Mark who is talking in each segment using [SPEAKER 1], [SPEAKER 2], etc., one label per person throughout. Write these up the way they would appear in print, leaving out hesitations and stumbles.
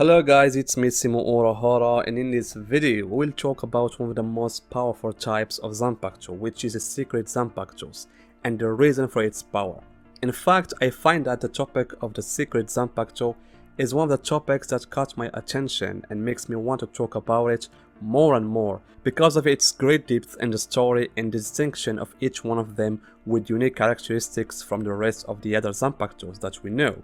[SPEAKER 1] Hello guys, it's me Simo Orahara, and in this video we will talk about one of the most powerful types of Zanpakuto, which is the secret Zanpakutos, and the reason for its power. In fact, I find that the topic of the secret Zanpakuto is one of the topics that caught my attention and makes me want to talk about it more and more because of its great depth in the story and distinction of each one of them with unique characteristics from the rest of the other Zanpakutos that we know.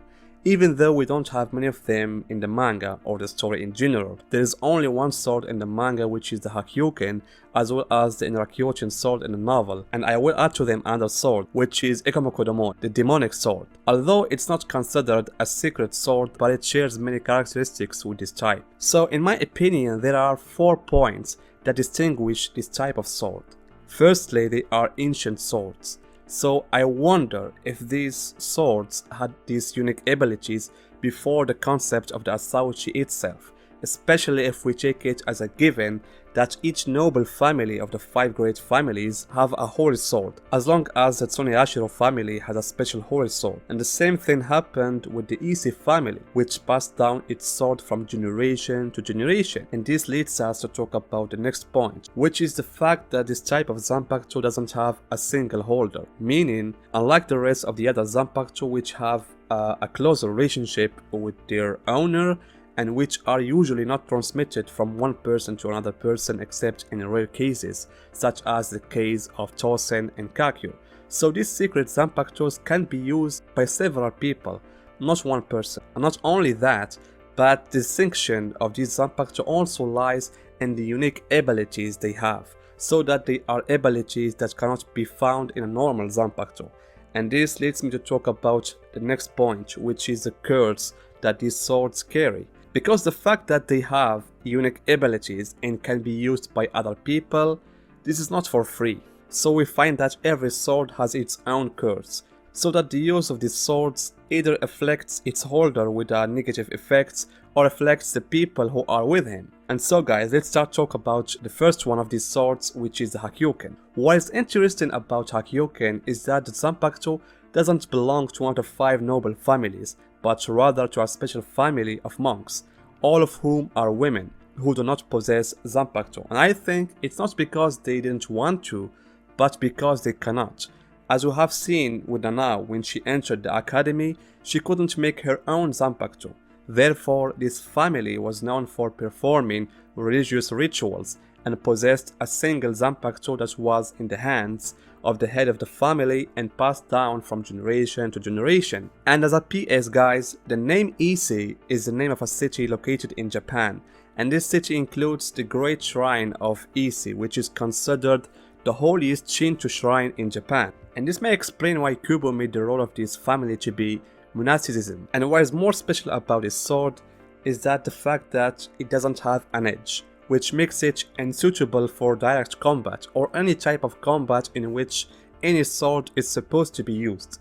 [SPEAKER 1] Even though we don't have many of them in the manga or the story in general, there is only one sword in the manga, which is the Hakyuken, as well as the Inrakyouchen sword in the novel, and I will add to them another sword, which is Ikamokodomo, the demonic sword. Although it's not considered a secret sword, but it shares many characteristics with this type. So in my opinion, there are 4 points that distinguish this type of sword. Firstly, they are ancient swords. So I wonder if these swords had these unique abilities before the concept of the Asauchi itself, especially if we take it as a given that each noble family of the 5 great families have a holy sword, as long as the Tsuneyashiro family has a special holy sword. And the same thing happened with the Ise family, which passed down its sword from generation to generation. And this leads us to talk about the next point, which is the fact that this type of Zanpakuto doesn't have a single holder, meaning unlike the rest of the other Zanpakuto which have a close relationship with their owner, and which are usually not transmitted from one person to another person except in rare cases, such as the case of Tosen and Kakyo. So these secret Zanpakutos can be used by several people, not one person. And not only that, but the distinction of these Zanpakuto also lies in the unique abilities they have, so that they are abilities that cannot be found in a normal Zanpakuto. And this leads me to talk about the next point, which is the curse that these swords carry. Because the fact that they have unique abilities and can be used by other people, this is not for free. So we find that every sword has its own curse, so that the use of these swords either afflicts its holder with negative effects or afflicts the people who are with him. And so guys, let's start talk about the first one of these swords, which is the Hakyuken. What is interesting about Hakyuken is that the Zanpakuto doesn't belong to one of the 5 noble families, but rather to a special family of monks, all of whom are women who do not possess Zanpakuto. And I think it's not because they didn't want to, but because they cannot. As we have seen with Nana, when she entered the academy, she couldn't make her own Zanpakuto. Therefore, this family was known for performing religious rituals and possessed a single Zanpakuto that was in the hands of the head of the family and passed down from generation to generation. And as a PS guys, the name Ise is the name of a city located in Japan, and this city includes the great shrine of Ise, which is considered the holiest Shinto shrine in Japan. And this may explain why Kubo made the role of this family to be monasticism. And what is more special about this sword is that the fact that it doesn't have an edge, which makes it unsuitable for direct combat or any type of combat in which any sword is supposed to be used.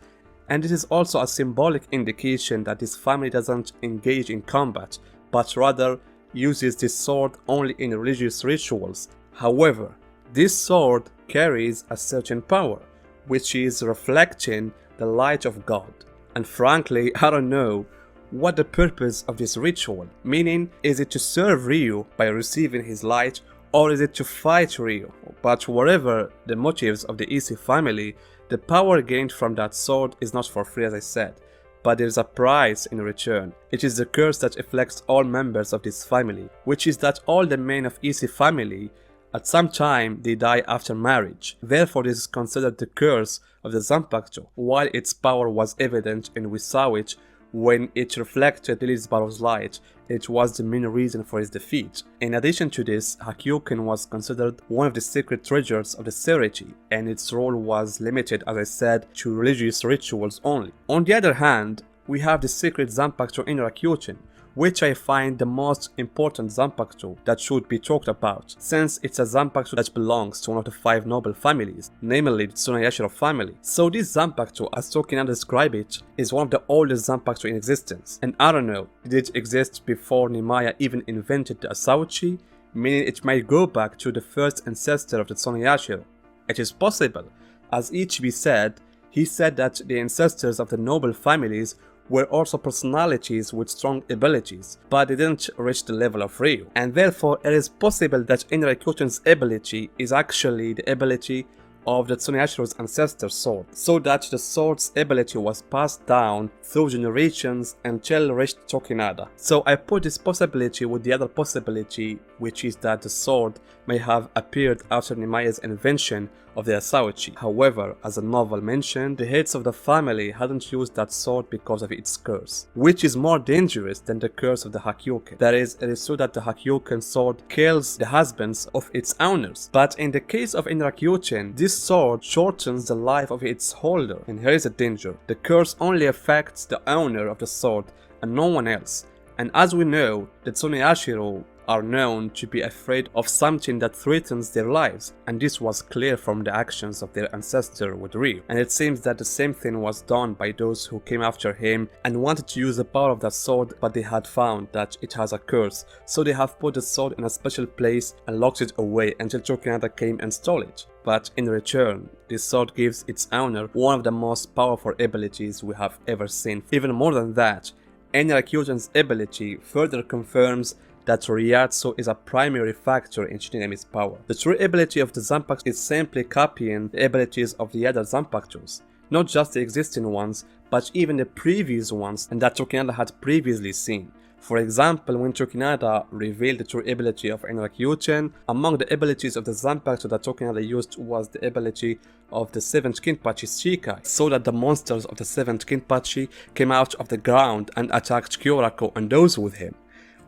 [SPEAKER 1] And this is also a symbolic indication that this family doesn't engage in combat, but rather uses this sword only in religious rituals. However, this sword carries a certain power, which is reflecting the light of God. And frankly, I don't know what the purpose of this ritual, meaning is it to serve Ryu by receiving his light, or is it to fight Ryu? But whatever the motives of the Ise family, the power gained from that sword is not for free, as I said, but there is a price in return. It is the curse that afflicts all members of this family, which is that all the men of Ise family at some time they die after marriage. Therefore this is considered the curse of the Zanpakuto, while its power was evident and we saw it when it reflected Lilith's light. It was the main reason for his defeat. In addition to this, Hakyuken was considered one of the secret treasures of the Seirechi, and its role was limited, as I said, to religious rituals only. On the other hand, we have the secret Zanpakuto Inrakyouchen, which I find the most important Zanpakuto that should be talked about, since it's a Zanpakuto that belongs to one of the 5 noble families, namely the Tsuneyashiro family. So this Zanpakuto, as Tokinada described it, is one of the oldest Zanpakuto in existence. And I don't know, did it exist before Nimaya even invented the Asauchi? Meaning it might go back to the first ancestor of the Tsuneyashiro. It is possible, as Ichibi said, he said that the ancestors of the noble families were also personalities with strong abilities, but they didn't reach the level of Ryu. And therefore, it is possible that Enryakuten's ability is actually the ability of the Tsuneyashiro's ancestor sword, so that the sword's ability was passed down through generations until reached Tokinada. So I put this possibility with the other possibility, which is that the sword may have appeared after Nemaya's invention of the Asauchi. However, as the novel mentioned, the heads of the family hadn't used that sword because of its curse, which is more dangerous than the curse of the Hakyuken. That is, it is true that the Hakyuken sword kills the husbands of its owners, but in the case of Enryakuten, this sword shortens the life of its holder. And here is a danger: the curse only affects the owner of the sword and no one else. And as we know, the Tsuneyashiro are known to be afraid of something that threatens their lives, and this was clear from the actions of their ancestor with Ryu. And it seems that the same thing was done by those who came after him and wanted to use the power of that sword, but they had found that it has a curse, so they have put the sword in a special place and locked it away until Tokinada came and stole it. But in return, this sword gives its owner one of the most powerful abilities we have ever seen. Even more than that, Enryakuten's ability further confirms that Ryatsu is a primary factor in Shinigami's power. The true ability of the Zanpakuto is simply copying the abilities of the other Zanpakutos, not just the existing ones, but even the previous ones and that Tokinada had previously seen. For example, when Tokinada revealed the true ability of Enryakuten, among the abilities of the Zanpakuto that Tokinada used was the ability of the 7th Kinpachi Shikai, so that the monsters of the 7th Kinpachi came out of the ground and attacked Kyorako and those with him.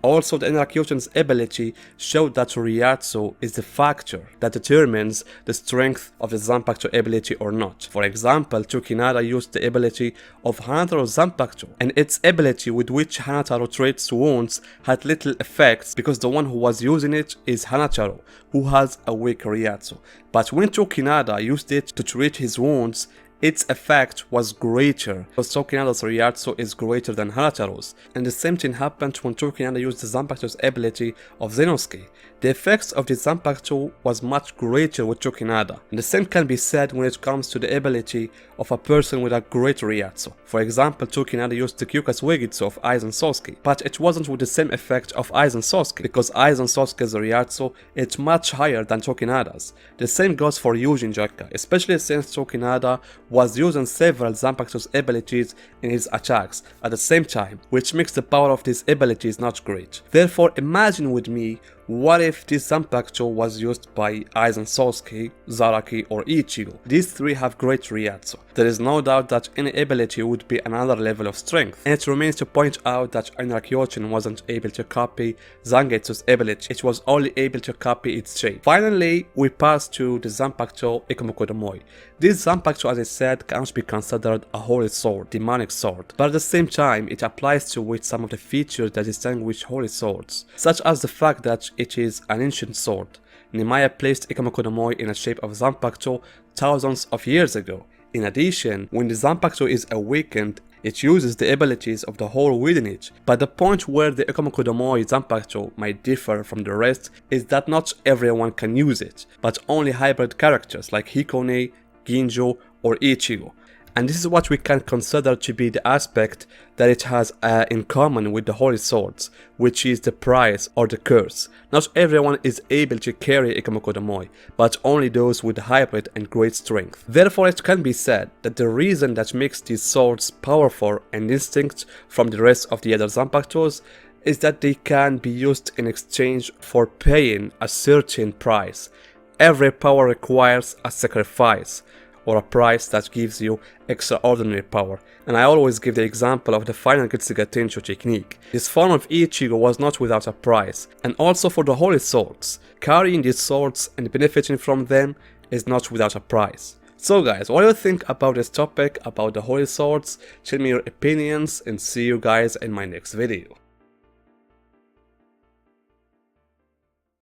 [SPEAKER 1] Also, the Enryakuten's ability showed that Ryatsu is the factor that determines the strength of the Zanpakuto ability or not. For example, Tokinada used the ability of Hanataro's Zanpakuto, and its ability with which Hanataro treats wounds had little effects because the one who was using it is Hanataro, who has a weak Ryatsu. But when Tokinada used it to treat his wounds, its effect was greater, because Tokinada's Ryatsu is greater than Hanataro's. And the same thing happened when Tokinada used the Zanpakuto's ability of Zenosuke. The effects of the Zanpakuto was much greater with Tokinada. And the same can be said when it comes to the ability of a person with a great Ryatsu. For example, Tokinada used the Kyuka Suigetsu of Aizen Sosuke, but it wasn't with the same effect of Aizen Sosuke, because Aizen Sosuke's Ryatsu is much higher than Tokinada's. The same goes for Yujin Jokka, especially since Tokinada was using several Zanpakuto's abilities in his attacks at the same time, which makes the power of these abilities not great. Therefore, imagine with me, what if this Zanpakuto was used by Aizen Sosuke, Zaraki or Ichigo? These three have great Ryatsu. There is no doubt that any ability would be another level of strength, and it remains to point out that Enryakuten wasn't able to copy Zangetsu's ability, it was only able to copy its shape. Finally, we pass to the Zanpakuto Ikemokudomoi. This Zanpakuto, as I said, cannot be considered a holy sword, demonic sword, but at the same time it applies to it some of the features that distinguish holy swords, such as the fact that it is an ancient sword. Nemaya placed Ikemokudomoi in the shape of Zanpakuto thousands of years ago. In addition, when the Zanpakuto is awakened, it uses the abilities of the whole within it. But the point where the Ikemokudomoi Zanpakuto might differ from the rest is that not everyone can use it, but only hybrid characters like Hikone, Ginjo or Ichigo. And this is what we can consider to be the aspect that it has in common with the holy swords, which is the price or the curse. Not everyone is able to carry Ikemokudomoi, but only those with hybrid and great strength. Therefore, it can be said that the reason that makes these swords powerful and distinct from the rest of the other Zanpakutos is that they can be used in exchange for paying a certain price. Every power requires a sacrifice, or a price that gives you extraordinary power. And I always give the example of the final Getsuga Tensho technique. This form of Ichigo was not without a price, and also for the holy swords. Carrying these swords and benefiting from them is not without a price. So guys, what do you think about this topic, about the holy swords? Tell me your opinions and see you guys in my next video.